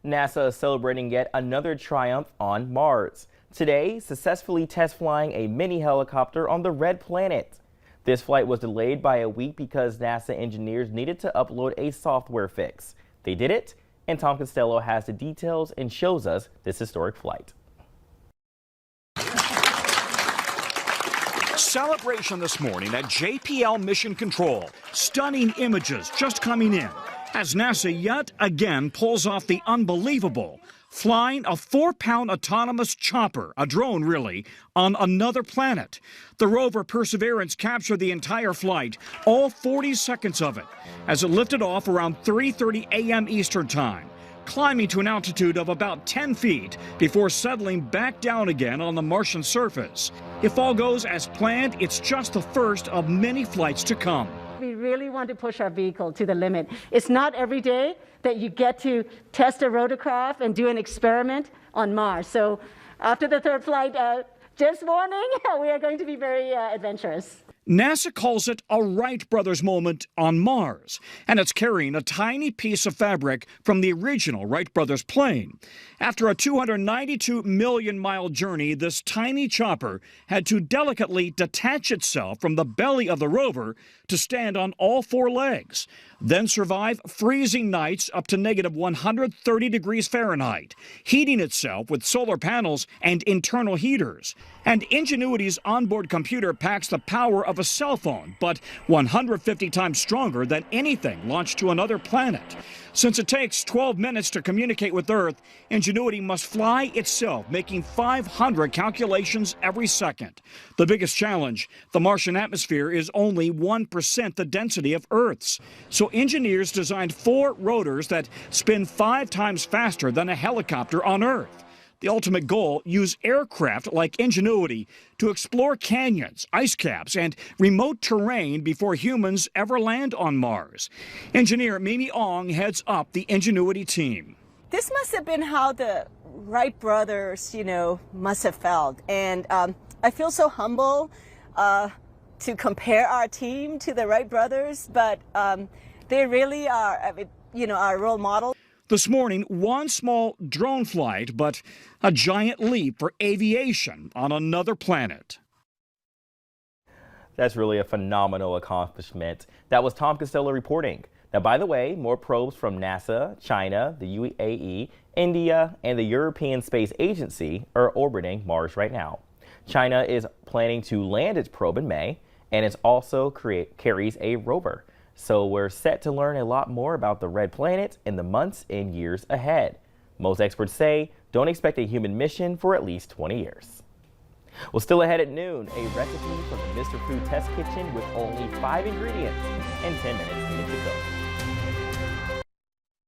NASA is celebrating yet another triumph on Mars. Today, successfully test flying a mini helicopter on the Red Planet. This flight was delayed by a week because NASA engineers needed to upload a software fix. They did it, and Tom Costello has the details and shows us this historic flight. Celebration this morning at JPL Mission Control. Stunning images just coming in as NASA yet again pulls off the unbelievable, flying a 4-pound autonomous chopper, a drone really, on another planet. The rover Perseverance captured the entire flight, all 40 seconds of it, as it lifted off around 3:30 a.m. Eastern Time, climbing to an altitude of about 10 feet before settling back down again on the Martian surface. If all goes as planned, it's just the first of many flights to come. We really want to push our vehicle to the limit. It's not every day that you get to test a rotorcraft and do an experiment on Mars. So after the third flight, just warning, we are going to be very adventurous. NASA calls it a Wright brothers moment on Mars, and it's carrying a tiny piece of fabric from the original Wright brothers plane. After a 292 million mile journey, this tiny chopper had to delicately detach itself from the belly of the rover to stand on all 4 legs, then survive freezing nights up to negative 130 degrees Fahrenheit, heating itself with solar panels and internal heaters. And Ingenuity's onboard computer packs the power of a cell phone, but 150 times stronger than anything launched to another planet. Since it takes 12 minutes to communicate with Earth, Ingenuity must fly itself, making 500 calculations every second. The biggest challenge, the Martian atmosphere is only 1% the density of Earth's. So engineers designed 4 rotors that spin 5 times faster than a helicopter on Earth. The ultimate goal, use aircraft like Ingenuity to explore canyons, ice caps, and remote terrain before humans ever land on Mars. Engineer Mimi Ong heads up the Ingenuity team. This must have been how the Wright brothers, must have felt. And I feel so humble to compare our team to the Wright brothers, but they really are, our role model. This morning, one small drone flight, but a giant leap for aviation on another planet. That's really a phenomenal accomplishment. That was Tom Costello reporting. Now, by the way, more probes from NASA, China, the UAE, India, and the European Space Agency are orbiting Mars right now. China is planning to land its probe in May, and it also carries a rover. So we're set to learn a lot more about the Red Planet in the months and years ahead. Most experts say don't expect a human mission for at least 20 years. Well, still ahead at noon, a recipe from the Mr. Food Test Kitchen with only 5 ingredients and 10 minutes needed to go.